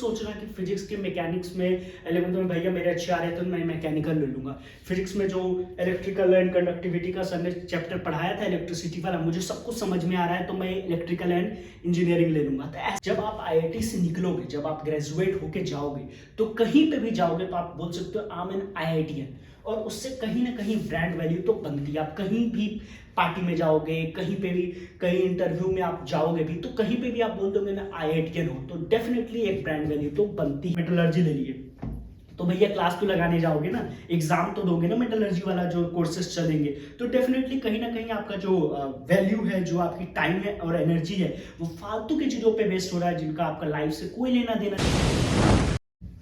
सोच रहा कि फिजिक्स के मैकेनिक्स में 11th में भैया मेरे अच्छे आ रहे थे तो मैं मैकेनिकल ले लूँगा। फिजिक्स में जो इलेक्ट्रिकल एंड कंडक्टिविटी का सर ने चैप्टर पढ़ाया था इलेक्ट्रिसिटी वाला, मुझे सब कुछ समझ में आ रहा है तो मैं इलेक्ट्रिकल एंड इंजीनियरिंग ले लूँगा। तो जब आप आईआईटी से निकलोगे, जब आप ग्रेजुएट होके जाओगे, तो कहीं पे भी जाओगे तो आप बोल सकते हो आई एम एन आईआईटीएन, और उससे कहीं ना कहीं ब्रांड वैल्यू तो बनती है। आप कहीं भी पार्टी में जाओगे, कहीं पे भी, कहीं इंटरव्यू में आप जाओगे भी, तो कहीं पे भी आप बोल दोगे मैं आईआईटीएन हूँ, तो डेफिनेटली एक ब्रांड वैल्यू तो बनती है। मेटलर्जी ले लिए तो भैया क्लास तो लगाने जाओगे ना, एग्जाम तो दोगे ना, मेटलर्जी वाला जो कोर्सेज चलेंगे, तो डेफिनेटली कहीं ना कहीं आपका जो वैल्यू है, जो आपकी टाइम है और एनर्जी है, वो फालतू की चीज़ों पे वेस्ट हो रहा है जिनका आपका लाइफ से कोई लेना देना नहीं।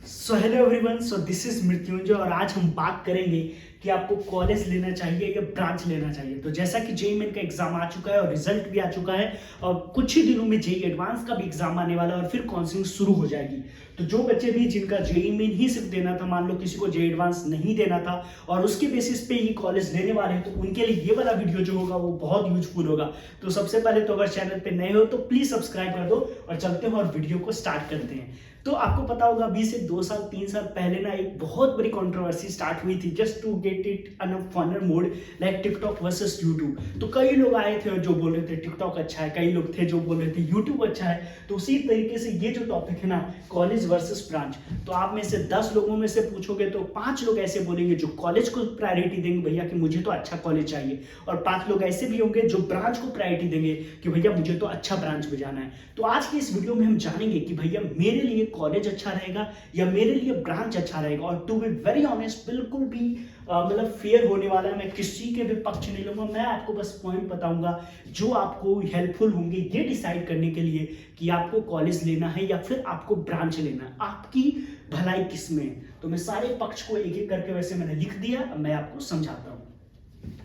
So hello everyone, so this is Mrityunjay और आज हम बात करेंगे कि आपको कॉलेज लेना चाहिए या ब्रांच लेना चाहिए। तो जैसा कि जेईई मेन का एग्जाम आ चुका है और रिजल्ट भी आ चुका है, और कुछ ही दिनों में जेईई एडवांस का भी एग्जाम आने वाला है और फिर काउंसलिंग शुरू हो जाएगी। तो जो बच्चे भी जिनका जेईई मेन ही सिर्फ देना था, मान लो किसी को जेईई एडवांस नहीं देना था और उसके बेसिस पे ही कॉलेज लेने वाले हैं, तो उनके लिए ये वाला वीडियो जो होगा वो बहुत यूजफुल होगा। तो सबसे पहले तो अगर चैनल पे नए हो तो प्लीज सब्सक्राइब कर दो और चलते हैं और वीडियो को स्टार्ट करते हैं। तो आपको पता होगा अभी से 2 साल 3 साल पहले ना एक बहुत बड़ी कंट्रोवर्सी स्टार्ट हुई थी, just to get it on a funner mode, like TikTok versus YouTube. तो कई लोग आए थे जो बोल रहे थे टिकटॉक अच्छा है, कई लोग थे जो बोल रहे थे यूट्यूब अच्छा है। तो उसी तरीके से ये जो टॉपिक है ना, कॉलेज वर्सेस ब्रांच, तो आप में से 10 लोगों में से पूछोगे तो 5 लोग ऐसे बोलेंगे जो कॉलेज को प्रायोरिटी देंगे, भैया कि मुझे तो अच्छा कॉलेज चाहिए, और 5 लोग ऐसे भी होंगे जो ब्रांच को प्रायोरिटी देंगे कि भैया मुझे तो अच्छा ब्रांच में जाना है। तो आज की इस वीडियो में हम जानेंगे कि भैया मेरे लिए कॉलेज अच्छा रहेगा या मेरे लिए ब्रांच अच्छा रहेगा। और टू बी वेरी ऑनेस्ट, बिल्कुल भी मतलब फेयर होने वाला है, मैं किसी के भी पक्ष नहीं लूंगा, मैं आपको बस पॉइंट बताऊंगा जो आपको हेल्पफुल होंगे ये डिसाइड करने के लिए कि आपको कॉलेज लेना है या फिर आपको ब्रांच लेना है, आपकी भलाई किस में है। तो मैं सारे पक्ष को एक एक करके वैसे मैंने लिख दिया, मैं आपको समझाता हूँ।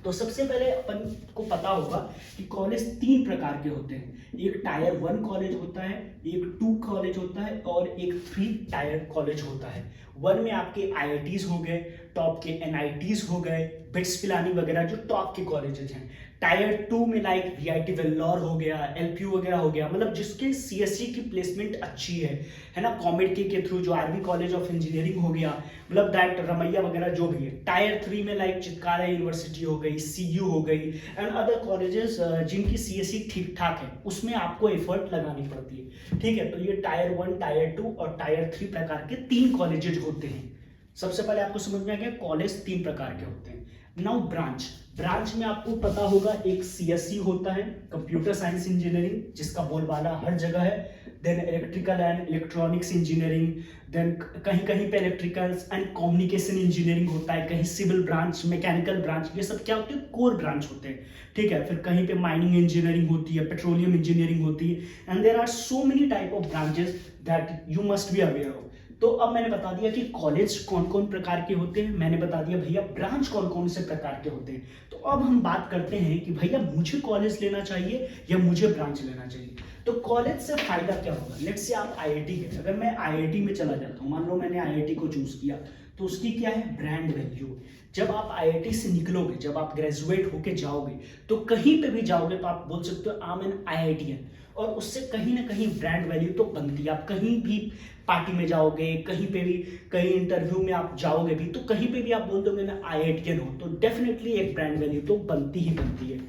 तो सबसे पहले अपन को पता होगा कि कॉलेज 3 प्रकार के होते हैं। एक टायर 1 कॉलेज होता है, एक 2 कॉलेज होता है और एक 3 टायर कॉलेज होता है। 1 में आपके आईआईटीज हो गए, टॉप के एनआईटीज हो गए, बिट्स पिलानी वगैरह जो टॉप के कॉलेजेस हैं। टायर 2 में लाइक वीआईटी वेल्लोर हो गया, एलपीयू वगैरह हो गया, मतलब जिसके सीएससी की प्लेसमेंट अच्छी है ना, कॉमेड के थ्रू जो आरवी कॉलेज ऑफ इंजीनियरिंग हो गया, मतलब दैट रमैया वगैरह जो भी है। टायर 3 में लाइक चितकारा यूनिवर्सिटी हो गई, सीयू हो गई एंड अदर कॉलेजेस जिनकी सीएससी ठीक ठाक है, उसमें आपको एफर्ट लगानी पड़ती है। ठीक है, तो ये टायर 1, टायर 2 और टायर 3 प्रकार के 3 कॉलेजेस होते हैं। सबसे पहले आपको समझ में आ गया कॉलेज 3 प्रकार के होते हैं। नाउ ब्रांच, ब्रांच में आपको पता होगा एक सीएससी होता है, कंप्यूटर साइंस इंजीनियरिंग, जिसका बोलबाला हर जगह है। Then electrical and electronics engineering, then कहीं कहीं पे इलेक्ट्रिकल्स एंड कम्युनिकेशन इंजीनियरिंग होता है, कहीं सिविल ब्रांच, मैकेनिकल ब्रांच, ये सब क्या होते हैं, कोर ब्रांच होते हैं। ठीक है, फिर कहीं पे माइनिंग इंजीनियरिंग होती है, पेट्रोलियम इंजीनियरिंग होती है, and there are so many type of branches that you must be aware of. तो अब मैंने बता दिया कि कॉलेज कौन कौन प्रकार के होते हैं, मैंने बता दिया भैया ब्रांच कौन कौन से प्रकार के होते हैं। तो अब हम बात करते हैं कि भैया मुझे कॉलेज लेना चाहिए या मुझे ब्रांच लेना चाहिए। तो कॉलेज से फायदा क्या होगा, लेट्स से आप आईआईटी है, अगर मैं आईआईटी में चला जाता हूँ, मान लो मैंने आईआईटी को चूज किया, तो उसकी क्या है, ब्रांड वैल्यू। जब आप आईआईटी से निकलोगे, जब आप ग्रेजुएट होके जाओगे, तो कहीं पे भी जाओगे तो आप बोल सकते हो आई एम एन आईआईटीएन, और उससे कहीं ना कहीं ब्रांड वैल्यू तो बनती है। आप कहीं भी पार्टी में जाओगे, कहीं पे भी, कहीं इंटरव्यू में आप जाओगे भी, तो कहीं पे भी आप बोल दोगे मैं आईआईटीएन हूँ, तो डेफिनेटली एक ब्रांड वैल्यू तो बनती ही बनती है,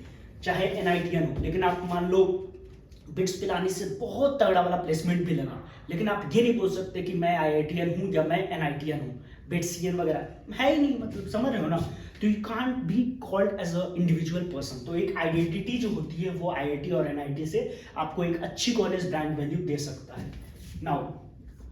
चाहे एनआईटीएन हो। लेकिन आप मान लो बिट्स पिलानी से बहुत तगड़ा वाला प्लेसमेंट भी लगा, लेकिन आप ये नहीं बोल सकते कि मैं आईआईटीएन हूँ या मैं एनआईटीएन हूँ, बिट्सियन वगैरह है ही नहीं, मतलब समझ रहे हो ना। तो you can't be called as a individual person. तो एक आइडेंटिटी जो होती है वो आईआईटी और एनआईटी से आपको एक अच्छी कॉलेज ब्रांड वैल्यू दे सकता है। नाउ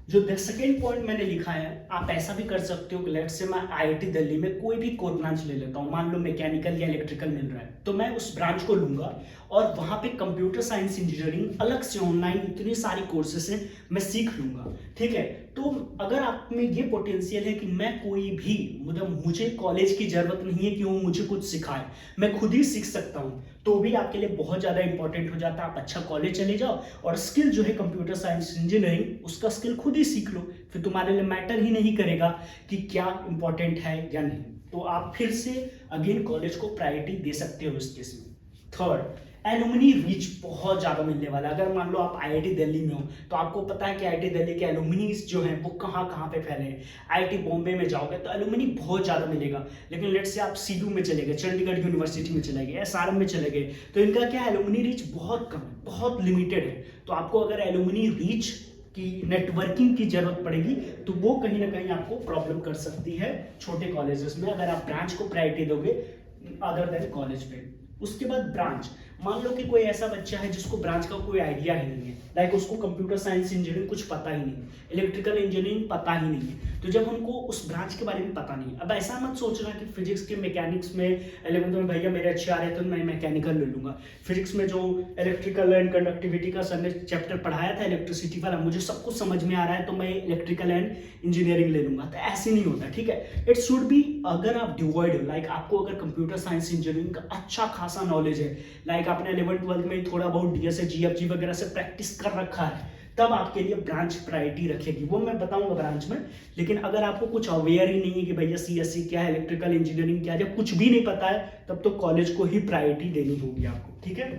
जो सेकेंड पॉइंट मैंने लिखा है, आप ऐसा भी कर सकते हो कि लेट्स से मैं आईआईटी दिल्ली में कोई भी कोर ब्रांच ले लेता हूँ, मान लो मैकेनिकल या इलेक्ट्रिकल मिल रहा है, तो मैं उस ब्रांच को लूंगा और वहां पे कंप्यूटर साइंस इंजीनियरिंग अलग से ऑनलाइन इतनी सारी कोर्सेस हैं, मैं सीख लूंगा। ठीक है, तो अगर आप में ये पोटेंशियल है कि मैं कोई भी, मतलब मुझे कॉलेज की जरूरत नहीं है कि वो मुझे कुछ सिखाए, मैं खुद ही सीख सकता हूँ, तो भी आपके लिए बहुत ज़्यादा इंपॉर्टेंट हो जाता है। आप अच्छा कॉलेज चले जाओ और स्किल जो है कंप्यूटर साइंस इंजीनियरिंग, उसका स्किल खुद ही सीख लो, फिर तुम्हारे लिए मैटर ही नहीं करेगा कि क्या इंपॉर्टेंट है या नहीं। तो आप फिर से अगेन कॉलेज को प्रायोरिटी दे सकते हो इस केस में। थर्ड, एलुमनी रीच बहुत ज़्यादा मिलने वाला है। अगर मान लो आप आईआईटी दिल्ली में हो तो आपको पता है कि आईआईटी दिल्ली के एलुमनीज जो हैं वो कहाँ कहाँ पे फैले हैं। आईआईटी बॉम्बे में जाओगे तो एलुमनी बहुत ज़्यादा मिलेगा, लेकिन लेट से आप सीडू में चले गए, चंडीगढ़ यूनिवर्सिटी में चले गए, एसआरएम में चले गए, तो इनका क्या एलुमनी रीच बहुत कम है, बहुत लिमिटेड है। तो आपको अगर एलुमनी रीच की नेटवर्किंग की जरूरत पड़ेगी तो वो कहीं ना कहीं आपको प्रॉब्लम कर सकती है छोटे कॉलेजेस में, अगर आप ब्रांच को प्रायोरिटी दोगे अदर देन कॉलेज पे। उसके बाद ब्रांच, मान लो कि कोई ऐसा बच्चा है जिसको ब्रांच का कोई आइडिया ही नहीं है, लाइक उसको कंप्यूटर साइंस इंजीनियरिंग कुछ पता ही नहीं, इलेक्ट्रिकल इंजीनियरिंग पता ही नहीं है, तो जब हमको उस ब्रांच के बारे में पता नहीं, अब ऐसा मत सोचना कि फिजिक्स के मैकेनिक्स में 11th में भैया मेरे अच्छे आ रहे तो मैं मैकेनिकल ले लूंगा, फिजिक्स में जो इलेक्ट्रिकल एंड कंडक्टिविटी का सर ने चैप्टर पढ़ाया था इलेक्ट्रिसिटी वाला, मुझे सब कुछ समझ में आ रहा है तो मैं इलेक्ट्रिकल एंड इंजीनियरिंग ले लूंगा, तो ऐसे नहीं होता, ठीक है। इट शुड बी, अगर आप डिवॉइड हो, लाइक आपको अगर कंप्यूटर साइंस इंजीनियरिंग का अच्छा खासा नॉलेज है, लाइक आपने 11th-12th में थोड़ा बहुत डीएसए जीएफजी वगैरह से प्रैक्टिस कर रखा है, तब आपके लिए ब्रांच प्रायोरिटी रखेगी, वो मैं बताऊंगा ब्रांच में। लेकिन अगर आपको कुछ अवेयर ही नहीं है कि भैया सीएससी क्या है, इलेक्ट्रिकल इंजीनियरिंग क्या है, जब कुछ भी नहीं पता है तब तो कॉलेज को ही प्रायोरिटी देनी होगी आपको, ठीक है।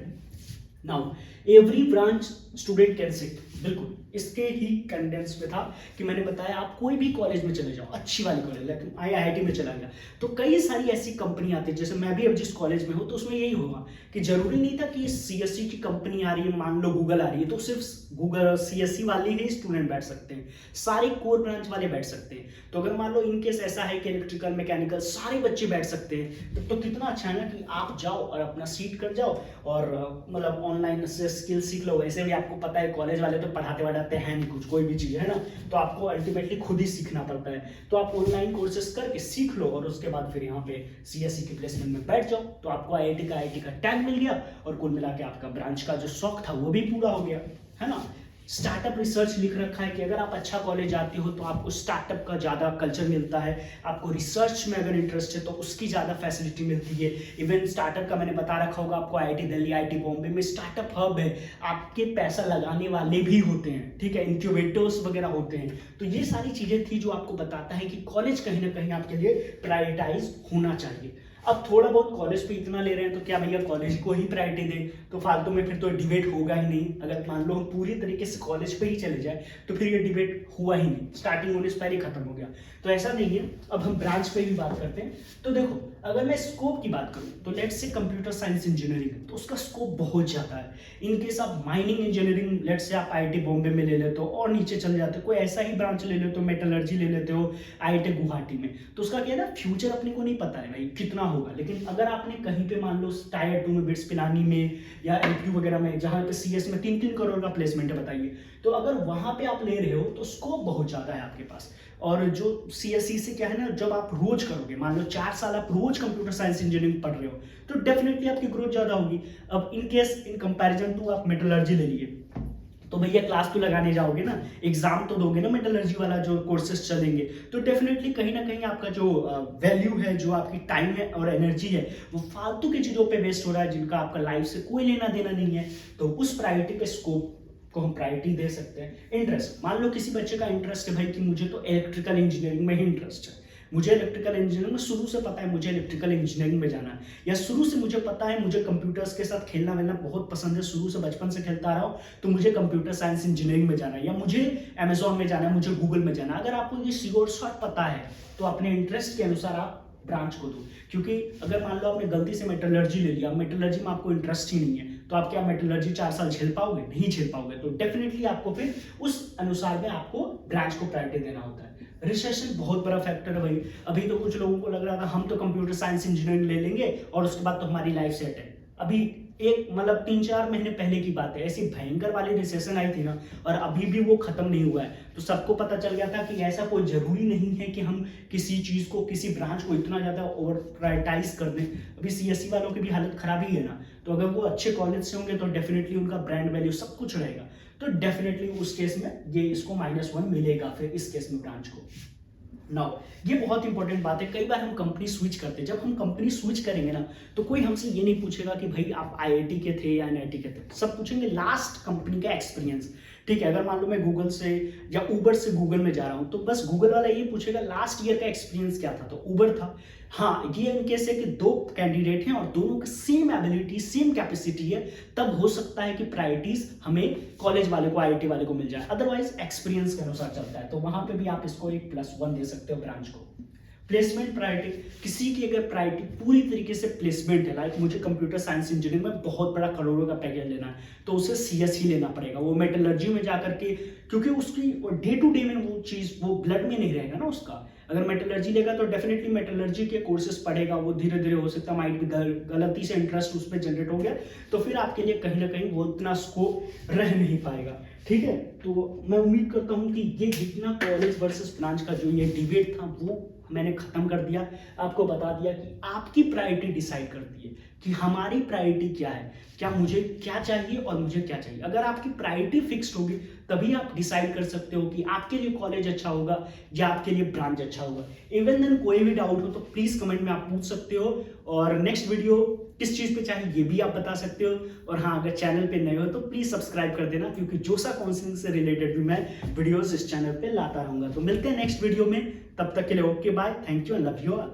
Now every branch student can sit, बिल्कुल इसके ही कंडेंस में था कि मैंने बताया आप कोई भी कॉलेज में चले जाओ, अच्छी वाली कॉलेज, लेकिन आईआईटी में चला गया तो कई सारी ऐसी कंपनी आती है, जैसे मैं भी अब जिस कॉलेज में हूँ तो उसमें यही होगा कि जरूरी नहीं था कि सीएससी की कंपनी आ रही है, मान लो गूगल आ रही है तो सिर्फ गूगल सीएससी वाले ही स्टूडेंट बैठ सकते हैं, सारे कोर ब्रांच वाले बैठ सकते हैं। तो अगर मान लो इनकेस ऐसा है कि इलेक्ट्रिकल मैकेनिकल सारे बच्चे बैठ सकते हैं तो कितना अच्छा है ना कि आप जाओ और अपना सीट कर जाओ और मतलब ऑनलाइन से स्किल सीख लो। वैसे भी आपको पता है कॉलेज वाले तो पढ़ाते वढ़ाते हैं नहीं कुछ, कोई भी चीज़ है ना, तो आपको अल्टीमेटली खुद ही सीखना पड़ता है, तो आप ऑनलाइन कोर्सेज करके सीख लो और उसके बाद फिर यहाँ पे सीएससी की प्लेसमेंट में बैठ जाओ, तो आपको आईआईटी का टैग मिल गया और कुल मिला के आपका ब्रांच का जो शौक था वो भी पूरा हो गया, है ना। स्टार्टअप रिसर्च लिख रखा है कि अगर आप अच्छा कॉलेज जाते हो तो आपको स्टार्टअप का ज़्यादा कल्चर मिलता है, आपको रिसर्च में अगर इंटरेस्ट है तो उसकी ज़्यादा फैसिलिटी मिलती है। इवन स्टार्टअप का मैंने बता रखा होगा आपको, आईआईटी दिल्ली आईआईटी बॉम्बे में स्टार्टअप हब है, आपके पैसा लगाने वाले भी होते हैं, ठीक है, इंक्यूबेटर्स वगैरह होते हैं। तो ये सारी चीज़ें थी जो आपको बताता है कि कॉलेज कहीं ना कहीं आपके लिए प्रायोरिटाइज होना चाहिए। अब थोड़ा बहुत कॉलेज पे इतना ले रहे हैं तो क्या भैया कॉलेज को ही प्रायोरिटी दें, तो फालतू में फिर तो डिबेट होगा ही नहीं। अगर मान लो हम पूरी तरीके से कॉलेज पे ही चले जाए तो फिर ये डिबेट हुआ ही नहीं, स्टार्टिंग होने से पहले खत्म हो गया। तो ऐसा नहीं है। अब हम ब्रांच पे भी बात करते हैं। तो देखो, अगर मैं स्कोप की बात करूं तो let's say computer science engineering है तो उसका स्कोप बहुत ज़्यादा है। इनकेस आप माइनिंग इंजीनियरिंग लेट्स से आप आईआईटी बॉम्बे में ले लेते हो और नीचे चल जाते हो, कोई ऐसा ही ब्रांच ले लेते हो, मेटलर्जी ले लेते हो आईआईटी गुवाहाटी में, तो उसका क्या है ना, फ्यूचर अपने को नहीं पता है भाई कितना होगा। लेकिन अगर आपने कहीं पे मान लो टायर 2 में, बिट्स पिलानी में या एलक्यू वगैरह में, जहाँ पे सीएस में 3-3 करोड़ का प्लेसमेंट है बताइए, तो अगर वहाँ पे आप ले रहे हो तो स्कोप बहुत ज़्यादा है आपके पास। और जो सीएससी से क्या है ना, जब आप रोज करोगे, मान लो 4 साल आप रोज कंप्यूटर साइंस इंजीनियरिंग पढ़ रहे हो तो डेफिनेटली आपकी ग्रोथ ज़्यादा होगी। अब in case in comparison to आप मेटलर्जी ले लिए तो भैया क्लास तो लगाने जाओगे ना, एग्जाम तो दोगे ना, मेटलर्जी वाला जो कोर्सेज चलेंगे, तो डेफिनेटली कहीं ना कहीं आपका जो वैल्यू है, जो आपकी टाइम है और एनर्जी है, वो फालतू की चीज़ों पे वेस्ट हो रहा है जिनका आपका लाइफ से कोई लेना देना नहीं है। तो उस प्रायोरिटी पे स्कोप को हम प्रायोरिटी दे सकते हैं। इंटरेस्ट, मान लो किसी बच्चे का इंटरेस्ट है भाई कि मुझे तो इलेक्ट्रिकल इंजीनियरिंग में ही इंटरेस्ट है, मुझे इलेक्ट्रिकल इंजीनियरिंग में शुरू से पता है मुझे इलेक्ट्रिकल इंजीनियरिंग में जाना है, या शुरू से मुझे पता है मुझे कंप्यूटर्स के साथ खेलना वेलना बहुत पसंद है, शुरू से बचपन से खेलता आ रहा हूँ, तो मुझे कंप्यूटर साइंस इंजीनियरिंग में जाना है, या मुझे अमेजोन में जाना है, मुझे गूगल में जाना है। अगर आपको ये श्योर शॉट पता है तो अपने इंटरेस्ट के अनुसार आप ब्रांच को दो। क्योंकि अगर मान लो आपने गलती से मेटलर्जी ले लिया, मेटलर्जी में आपको इंटरेस्ट ही नहीं है, तो आप क्या मेटलर्जी 4 साल झेल पाओगे? नहीं झेल पाओगे। तो डेफिनेटली आपको फिर उस अनुसार में आपको ब्रांच को प्रायोरिटी देना होता है। रिसेशन बहुत बड़ा फैक्टर है भाई। अभी तो कुछ लोगों को लग रहा था हम तो कंप्यूटर साइंस इंजीनियरिंग ले लेंगे और उसके बाद तो हमारी लाइफ सेट है। अभी एक मतलब 3-4 महीने पहले की बात है, ऐसी भयंकर वाली रिसेशन आई थी ना, और अभी भी वो खत्म नहीं हुआ है। तो सबको पता चल गया था कि ऐसा कोई जरूरी नहीं है कि हम किसी चीज को, किसी ब्रांच को इतना ज्यादा ओवर प्रायोरिटाइज कर दें। अभी सीएससी वालों की भी हालत खराब ही है ना, तो अगर वो अच्छे कॉलेज से होंगे तो डेफिनेटली उनका ब्रांड वैल्यू सब कुछ रहेगा। तो डेफिनेटली उस केस में ये इसको -1 मिलेगा फिर इस केस में ब्रांच को। नाउ ये बहुत इंपॉर्टेंट बात है। कई बार हम कंपनी स्विच करते हैं, जब हम कंपनी स्विच करेंगे ना तो कोई हमसे ये नहीं पूछेगा कि भाई आप आईआईटी के थे या एनआईटी के थे, सब पूछेंगे लास्ट कंपनी का एक्सपीरियंस। ठीक है, अगर मान लो मैं गूगल से या उबर से गूगल में जा रहा हूँ, तो बस गूगल वाला ये पूछेगा लास्ट ईयर का एक्सपीरियंस क्या था, तो उबर था। हाँ, ये इनकेस है कि दो कैंडिडेट हैं और दोनों की सेम एबिलिटी सेम कैपेसिटी है, तब हो सकता है कि प्रायोरिटीज हमें कॉलेज वाले को, आईआईटी वाले को मिल जाए, अदरवाइज एक्सपीरियंस के अनुसार चलता है। तो वहां पे भी आप इसको एक +1 दे सकते हो ब्रांच को। प्लेसमेंट प्रायोरिटी, किसी की अगर प्रायोरिटी पूरी तरीके से प्लेसमेंट है, लाइक मुझे कंप्यूटर साइंस इंजीनियरिंग में बहुत बड़ा करोड़ों का पैकेज लेना है, तो उसे सीएस ही लेना पड़ेगा। वो मेटलर्जी में जाकर के, क्योंकि उसकी डे टू डे में वो चीज़ वो ब्लड में नहीं रहेगा ना उसका। अगर मेटलर्जी लेगा तो डेफिनेटली मेटलर्जी के कोर्सेज पढ़ेगा, वो धीरे धीरे हो सकता है माइंड में गलती से इंटरेस्ट उस पर जनरेट हो गया, तो फिर आपके लिए कहीं ना कहीं वो इतना स्कोप रह नहीं पाएगा। ठीक है, तो मैं उम्मीद करता हूँ कि ये जितना कॉलेज वर्सेस ब्रांच का जो ये डिबेट था वो मैंने खत्म कर दिया, आपको बता दिया कि आपकी प्रायोरिटी डिसाइड करती है कि हमारी प्रायोरिटी क्या है, क्या मुझे क्या चाहिए और मुझे क्या चाहिए। अगर आपकी प्रायोरिटी फिक्स्ड होगी तभी आप डिसाइड कर सकते हो कि आपके लिए कॉलेज अच्छा होगा या आपके लिए ब्रांच अच्छा होगा। इवन देन कोई भी डाउट हो तो प्लीज कमेंट में आप पूछ सकते हो, और नेक्स्ट वीडियो किस चीज पे चाहिए ये भी आप बता सकते हो। और हाँ, अगर चैनल पे नए हो तो प्लीज सब्सक्राइब कर देना, क्योंकि जोसा काउंसलिंग से रिलेटेड भी मैं वीडियोस इस चैनल पे लाता रहूंगा। तो मिलते हैं नेक्स्ट वीडियो में, तब तक के लिए okay bye, thank you and love you all.